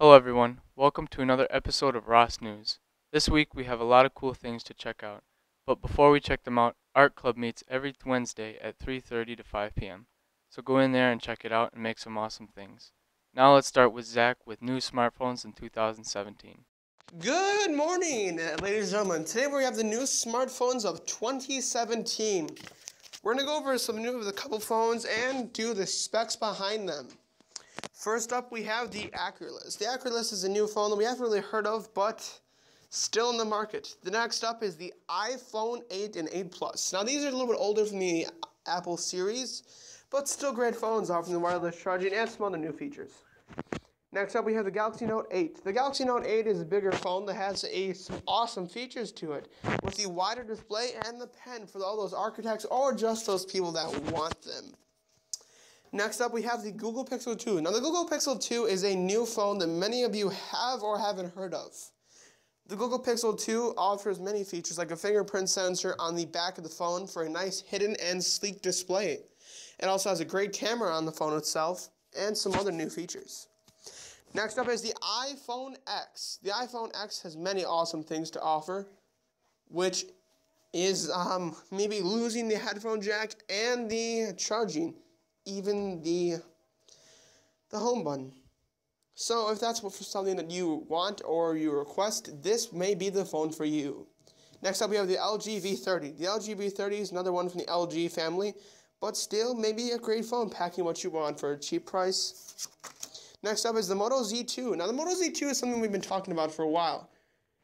Hello everyone, welcome to another episode of RAHS News. This week we have a lot of cool things to check out, but before we check them out, Art Club meets every Wednesday at 3:30 to 5 p.m. So go in there and check it out and make some awesome things. Now let's start with Zach with new smartphones in 2017. Good morning, ladies and gentlemen. Today we have the new smartphones of 2017. We're going to go over a couple phones and do the specs behind them. First up, we have the Acurolus. The Acurolus is a new phone that we haven't really heard of, but still in the market. The next up is the iPhone 8 and 8 Plus. Now, these are a little bit older from the Apple series, but still great phones offering the wireless charging and some other new features. Next up, we have the Galaxy Note 8. The Galaxy Note 8 is a bigger phone that has some awesome features to it, with the wider display and the pen for all those architects or just those people that want them. Next up, we have the Google Pixel 2. Now, the Google Pixel 2 is a new phone that many of you have or haven't heard of. The Google Pixel 2 offers many features like a fingerprint sensor on the back of the phone for a nice hidden and sleek display. It also has a great camera on the phone itself and some other new features. Next up is the iPhone X. The iPhone X has many awesome things to offer, which is maybe losing the headphone jack and the charging, even the home button. So if that's something that you want or you request, this may be the phone for you. Next up, we have the LG V30. The LG V30 is another one from the LG family, but still maybe a great phone, packing what you want for a cheap price. Next up is the Moto Z2. Now, the Moto Z2 is something we've been talking about for a while.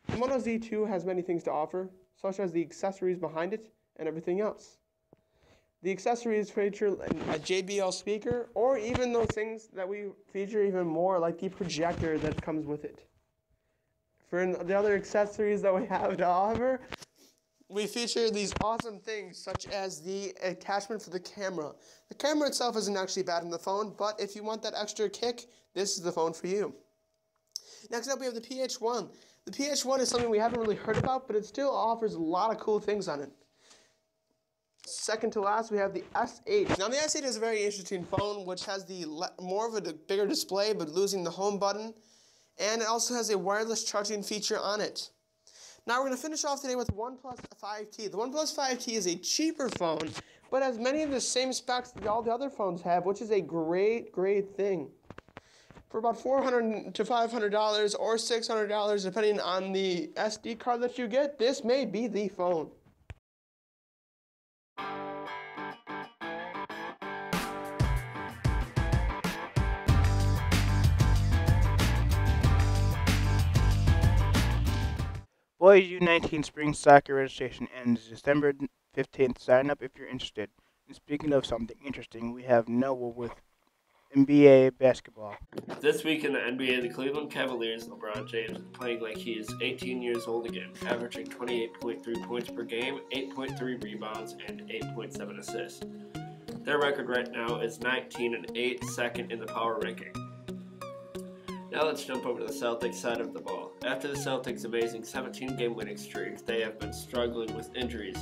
The Moto Z2 has many things to offer, such as the accessories behind it and everything else. The accessories feature a JBL speaker, or even those things that we feature even more, like the projector that comes with it. For the other accessories that we have to offer, we feature these awesome things, such as the attachment for the camera. The camera itself isn't actually bad in the phone, but if you want that extra kick, this is the phone for you. Next up, we have the PH1. The PH1 is something we haven't really heard about, but it still offers a lot of cool things on it. Second to last, we have the S8. Now, the S8 is a very interesting phone, which has more of a bigger display, but losing the home button. And it also has a wireless charging feature on it. Now, we're going to finish off today with the OnePlus 5T. The OnePlus 5T is a cheaper phone, but has many of the same specs that all the other phones have, which is a great, great thing. For about $400 to $500 or $600, depending on the SD card that you get, this may be the phone. Boys U19 Spring Soccer registration ends December 15th. Sign up if you're interested. And speaking of something interesting, we have Noah with NBA basketball. This week in the NBA, the Cleveland Cavaliers' LeBron James is playing like he is 18 years old again, averaging 28.3 points per game, 8.3 rebounds, and 8.7 assists. Their record right now is 19-8, second in the power ranking. Now let's jump over to the Celtics side of the ball. After the Celtics' amazing 17-game winning streak, they have been struggling with injuries.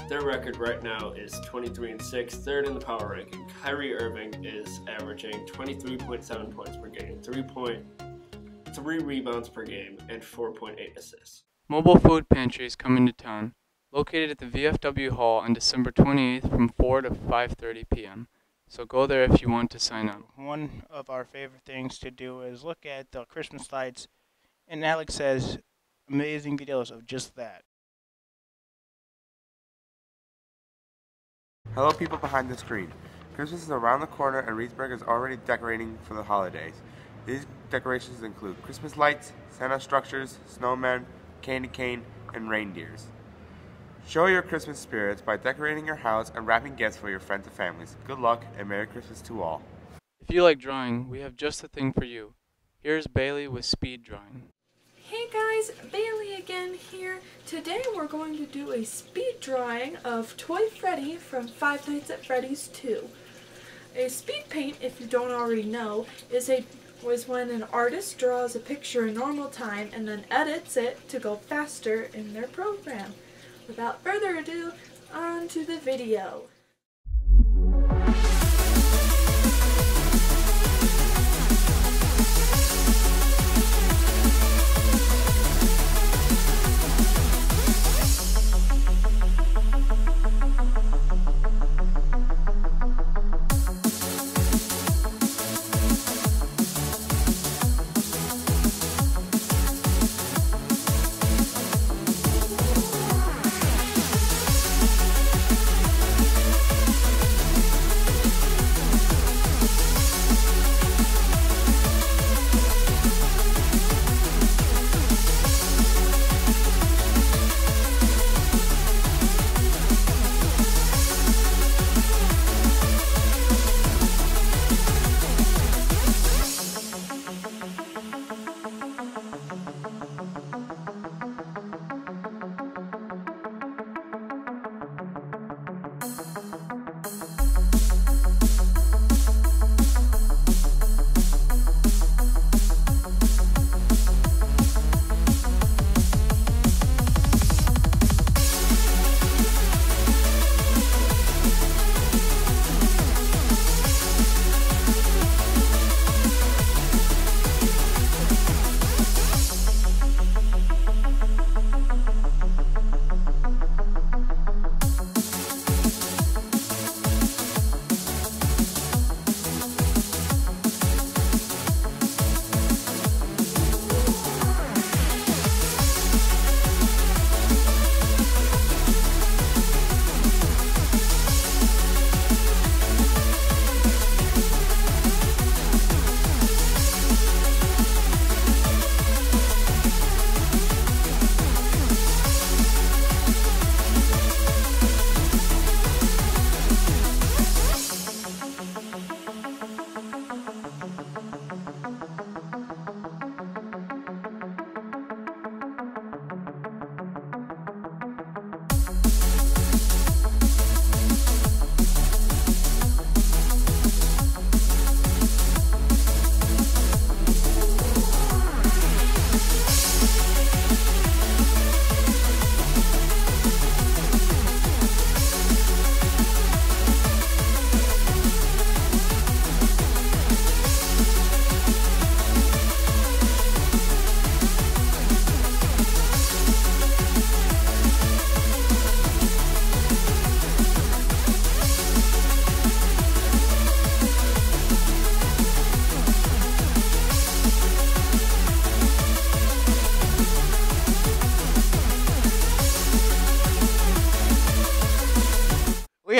Their record right now is 23-6, third in the power ranking. Kyrie Irving is averaging 23.7 points per game, 3.3 rebounds per game, and 4.8 assists. Mobile Food Pantry is coming to town, located at the VFW Hall on December 28th from 4 to 5:30 p.m. So go there if you want to sign up. One of our favorite things to do is look at the Christmas lights, and Alex has amazing videos of just that. Hello people behind the screen. Christmas is around the corner and Reedsburg is already decorating for the holidays. These decorations include Christmas lights, Santa structures, snowmen, candy cane, and reindeers. Show your Christmas spirits by decorating your house and wrapping gifts for your friends and families. Good luck and Merry Christmas to all. If you like drawing, we have just the thing for you. Here's Bailey with speed drawing. Hey guys, Bailey again here. Today we're going to do a speed drawing of Toy Freddy from Five Nights at Freddy's 2. A speed paint, if you don't already know, was when an artist draws a picture in normal time and then edits it to go faster in their program. Without further ado, on to the video.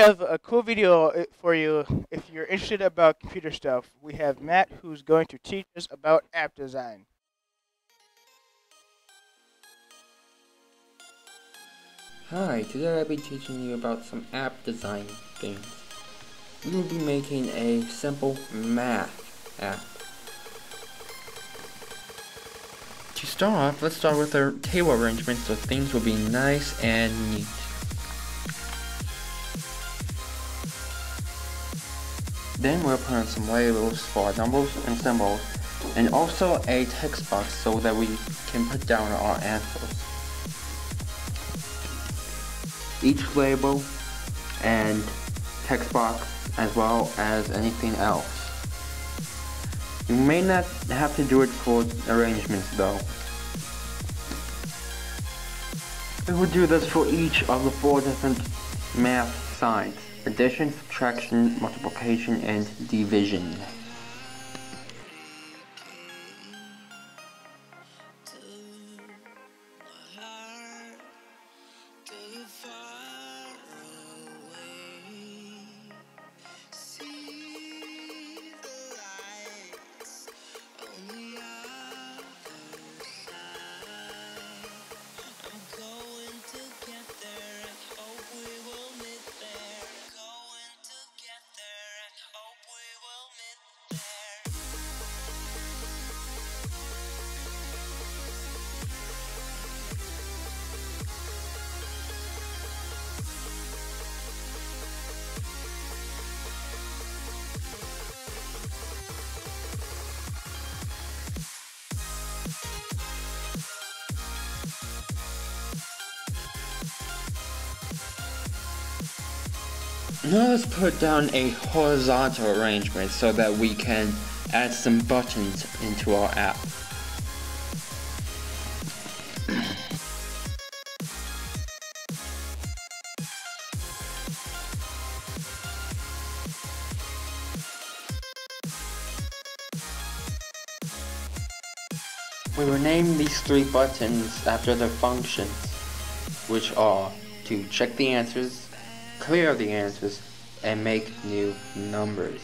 have a cool video for you if you're interested about computer stuff. We have Matt who's going to teach us about app design. Hi, today I'll be teaching you about some app design things. We will be making a simple math app. To start off, let's start with our table arrangement so things will be nice and neat. Then we'll put in some labels for numbers and symbols, and also a text box so that we can put down our answers. Each label and text box as well as anything else. You may not have to do it for arrangements though. We will do this for each of the 4 different math signs: addition, subtraction, multiplication, and division. Now let's put down a horizontal arrangement so that we can add some buttons into our app. We will name these 3 buttons after their functions, which are to check the answers, clear the answers, and make new numbers.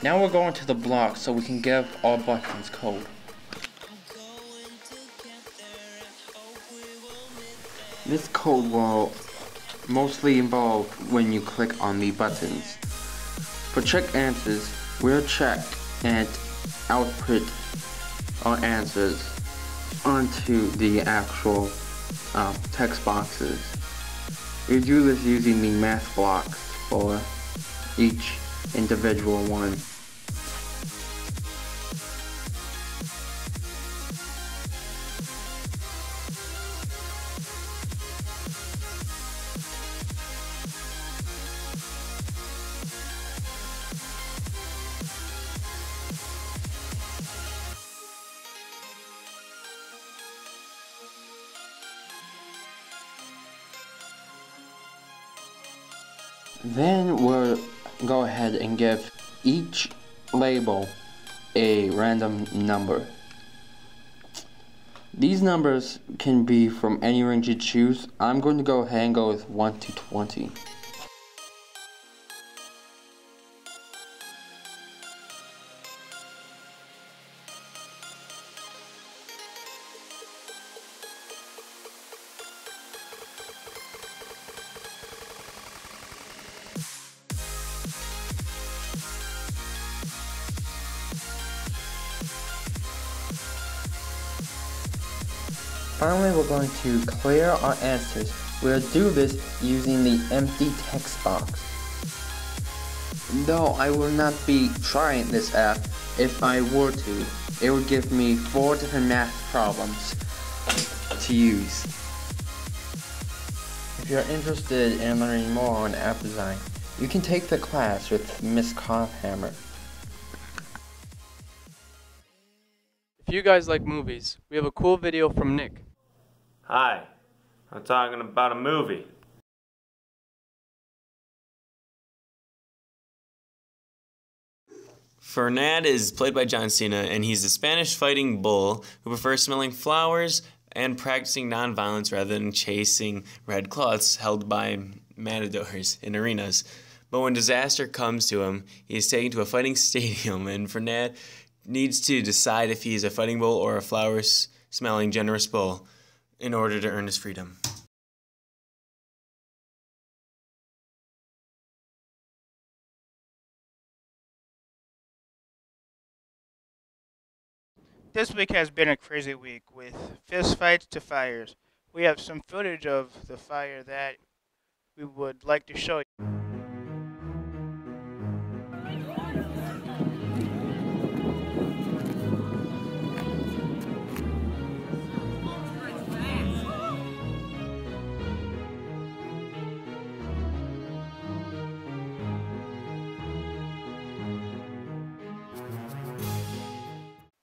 Now we're going to the block so we can give our buttons code. This code will mostly involve when you click on the buttons. For check answers, we'll check and output our answers onto the actual text boxes. We do this using the math blocks for each individual one. Then we'll go ahead and give each label a random number. These numbers can be from any range you choose. I'm going to go ahead and go with 1 to 20. Finally, we're going to clear our answers. We'll do this using the empty text box. Though I will not be trying this app, if I were to, it would give me 4 different math problems to use. If you're interested in learning more on app design, you can take the class with Miss Cofhammer. If you guys like movies, we have a cool video from Nick. Hi, I'm talking about a movie. Fernand is played by John Cena, and he's a Spanish fighting bull who prefers smelling flowers and practicing nonviolence rather than chasing red cloths held by matadors in arenas. But when disaster comes to him, he is taken to a fighting stadium, and Fernand needs to decide if he is a fighting bull or a flowers-smelling generous bull in order to earn his freedom. This week has been a crazy week with fistfights to fires. We have some footage of the fire that we would like to show you.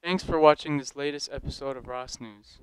Thanks for watching this latest episode of RAHS News.